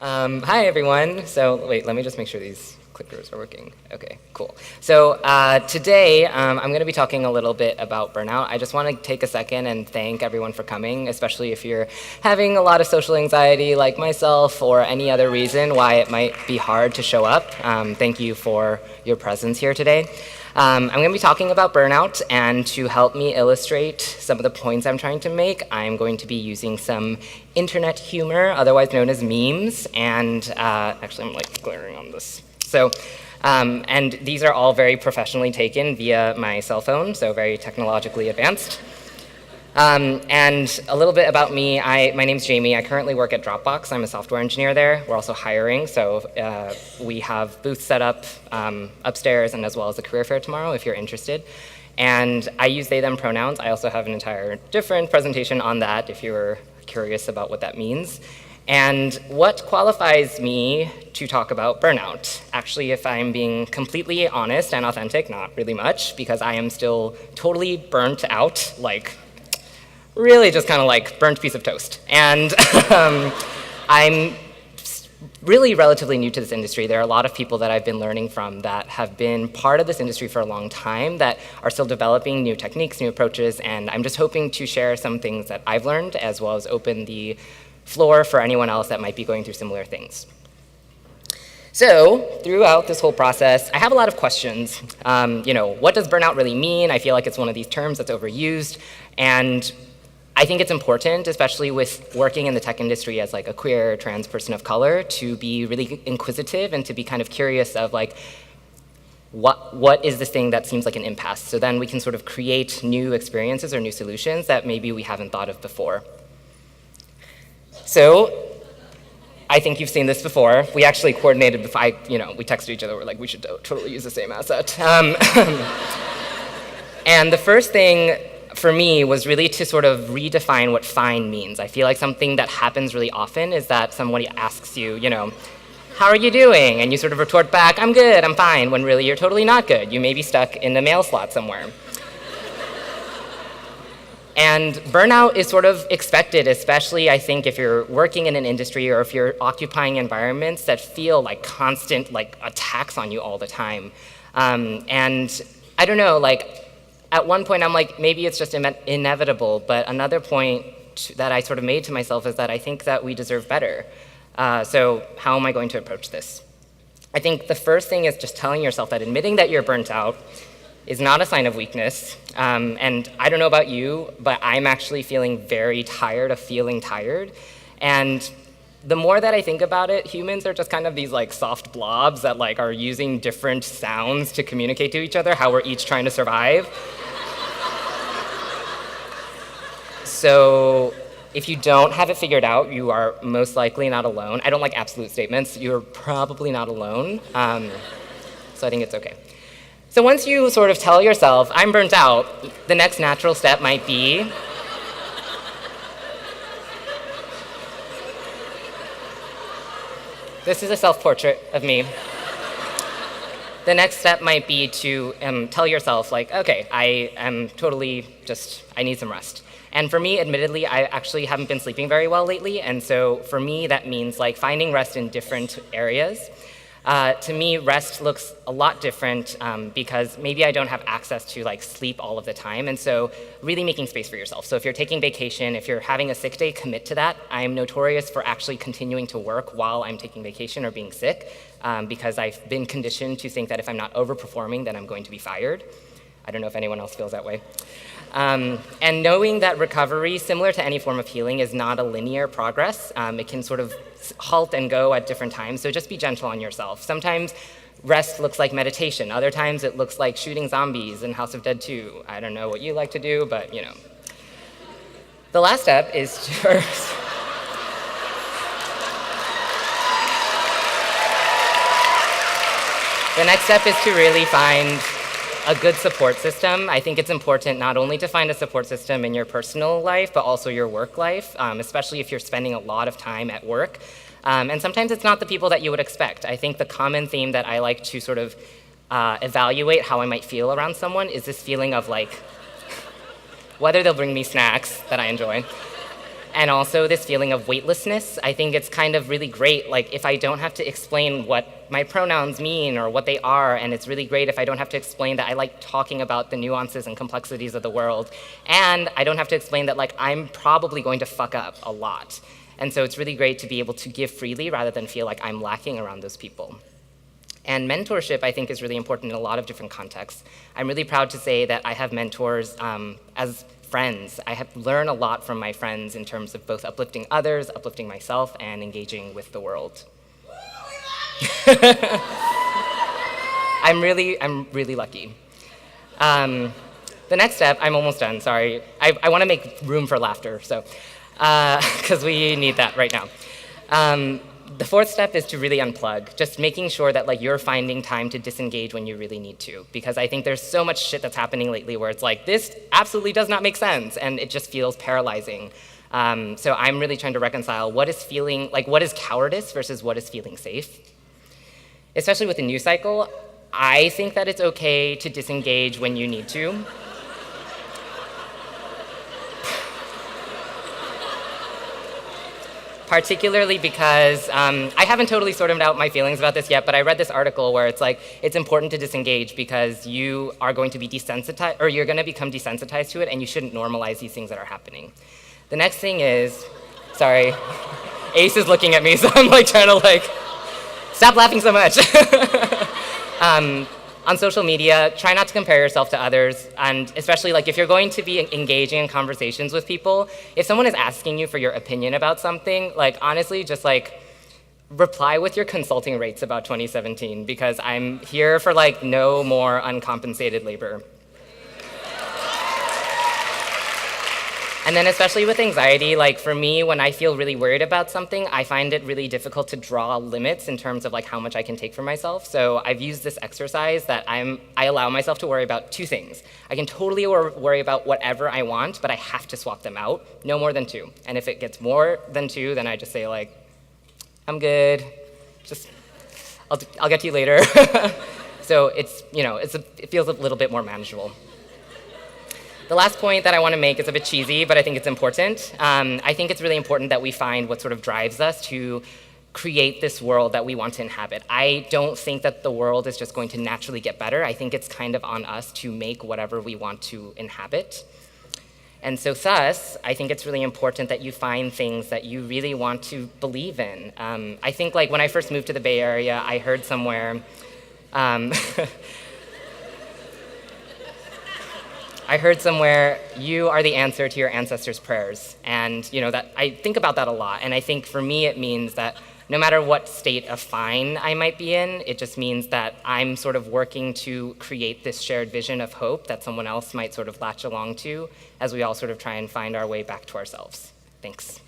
Hi, everyone. So wait, let me just make sure these clickers are working. Okay, cool. So today I'm going to be talking a little bit about burnout. I just want to take a second and thank everyone for coming, especially if you're having a lot of social anxiety like myself or any other reason why it might be hard to show up. Thank you for your presence here today. I'm going to be talking about burnout, and to help me illustrate some of the points I'm trying to make, I'm going to be using some internet humor, otherwise known as memes, and actually I'm like glaring on this. So, and these are all very professionally taken via my cell phone, so very technologically advanced. And a little bit about me, my name's Jamie. I currently work at Dropbox. I'm a software engineer there. We're also hiring, so we have booths set up upstairs and as well as a career fair tomorrow if you're interested. And I use they, them pronouns. I also have an entire different presentation on that if you're curious about what that means. And what qualifies me to talk about burnout? Actually, if I'm being completely honest and authentic, not really much, because I am still totally burnt out, like really just kind of like burnt piece of toast. And I'm really relatively new to this industry. There are a lot of people that I've been learning from that have been part of this industry for a long time that are still developing new techniques, new approaches, and I'm just hoping to share some things that I've learned as well as open the floor for anyone else that might be going through similar things. So throughout this whole process, I have a lot of questions. What does burnout really mean? I feel like it's one of these terms that's overused, and I think it's important, especially with working in the tech industry as like a queer trans person of color, to be really inquisitive and to be kind of curious of like, what is this thing that seems like an impasse? So then we can sort of create new experiences or new solutions that maybe we haven't thought of before. So I think you've seen this before. We actually coordinated before, we texted each other, we're like, we should totally use the same asset. And the first thing for me was really to sort of redefine what fine means. I feel like something that happens really often is that somebody asks you, how are you doing? And you sort of retort back, I'm good, I'm fine, when really you're totally not good. You may be stuck in the mail slot somewhere. And burnout is sort of expected, especially I think if you're working in an industry or if you're occupying environments that feel like constant like attacks on you all the time. And I don't know, like at one point I'm like, maybe it's just inevitable, but another point that I sort of made to myself is that I think that we deserve better. So how am I going to approach this? I think the first thing is just telling yourself that admitting that you're burnt out is not a sign of weakness. And I don't know about you, but I'm actually feeling very tired of feeling tired. And the more that I think about it, humans are just kind of these like soft blobs that like are using different sounds to communicate to each other how we're each trying to survive. So if you don't have it figured out, you are most likely not alone. I don't like absolute statements. You're probably not alone. So I think it's okay. So once you sort of tell yourself, I'm burnt out, the next natural step might be this is a self-portrait of me. The next step might be to tell yourself, like, okay, I am totally I need some rest. And for me, admittedly, I actually haven't been sleeping very well lately, and so for me, that means like finding rest in different areas. To me, rest looks a lot different because maybe I don't have access to like sleep all of the time, and so really making space for yourself. So if you're taking vacation, if you're having a sick day, commit to that. I'm notorious for actually continuing to work while I'm taking vacation or being sick because I've been conditioned to think that if I'm not overperforming, then I'm going to be fired. I don't know if anyone else feels that way. And knowing that recovery, similar to any form of healing, is not a linear progress. It can sort of halt and go at different times, so just be gentle on yourself. Sometimes rest looks like meditation. Other times it looks like shooting zombies in House of Dead 2. I don't know what you like to do, but The last step is to The next step is to really find a good support system. I think it's important not only to find a support system in your personal life, but also your work life, especially if you're spending a lot of time at work. And sometimes it's not the people that you would expect. I think the common theme that I like to sort of evaluate how I might feel around someone is this feeling of like, whether they'll bring me snacks that I enjoy, And also this feeling of weightlessness. I think it's kind of really great, like if I don't have to explain what my pronouns mean or what they are, and it's really great if I don't have to explain that I like talking about the nuances and complexities of the world, and I don't have to explain that like I'm probably going to fuck up a lot. And so it's really great to be able to give freely rather than feel like I'm lacking around those people. And mentorship, I think, is really important in a lot of different contexts. I'm really proud to say that I have mentors as friends. I have learned a lot from my friends in terms of both uplifting others, uplifting myself, and engaging with the world. I'm really lucky. The next step, I'm almost done, sorry. I want to make room for laughter, so, because we need that right now. The fourth step is to really unplug, just making sure that like you're finding time to disengage when you really need to, because I think there's so much shit that's happening lately where it's like, this absolutely does not make sense, and it just feels paralyzing. So I'm really trying to reconcile what is cowardice versus what is feeling safe. Especially with the news cycle, I think that it's okay to disengage when you need to. Particularly because I haven't totally sorted out my feelings about this yet, but I read this article where it's like, it's important to disengage because you are going to be desensitized, or you're gonna become desensitized to it, and you shouldn't normalize these things that are happening. The next thing is, sorry, Ace is looking at me, so I'm like trying to like, stop laughing so much. On social media, try not to compare yourself to others, and especially like if you're going to be engaging in conversations with people, if someone is asking you for your opinion about something, like honestly, just like reply with your consulting rates about 2017, because I'm here for like no more uncompensated labor. And then especially with anxiety, like for me, when I feel really worried about something, I find it really difficult to draw limits in terms of like how much I can take for myself. So I've used this exercise that I allow myself to worry about two things. I can totally worry about whatever I want, but I have to swap them out, no more than two. And if it gets more than two, then I just say like, I'm good, just, I'll get to you later. So it's, you know, it feels a little bit more manageable. The last point that I want to make is a bit cheesy, but I think it's important. I think it's really important that we find what sort of drives us to create this world that we want to inhabit. I don't think that the world is just going to naturally get better. I think it's kind of on us to make whatever we want to inhabit. And so thus, I think it's really important that you find things that you really want to believe in. I think like when I first moved to the Bay Area, I heard somewhere, you are the answer to your ancestors' prayers. And you know, that I think about that a lot. And I think for me, it means that no matter what state of fine I might be in, it just means that I'm sort of working to create this shared vision of hope that someone else might sort of latch along to as we all sort of try and find our way back to ourselves. Thanks.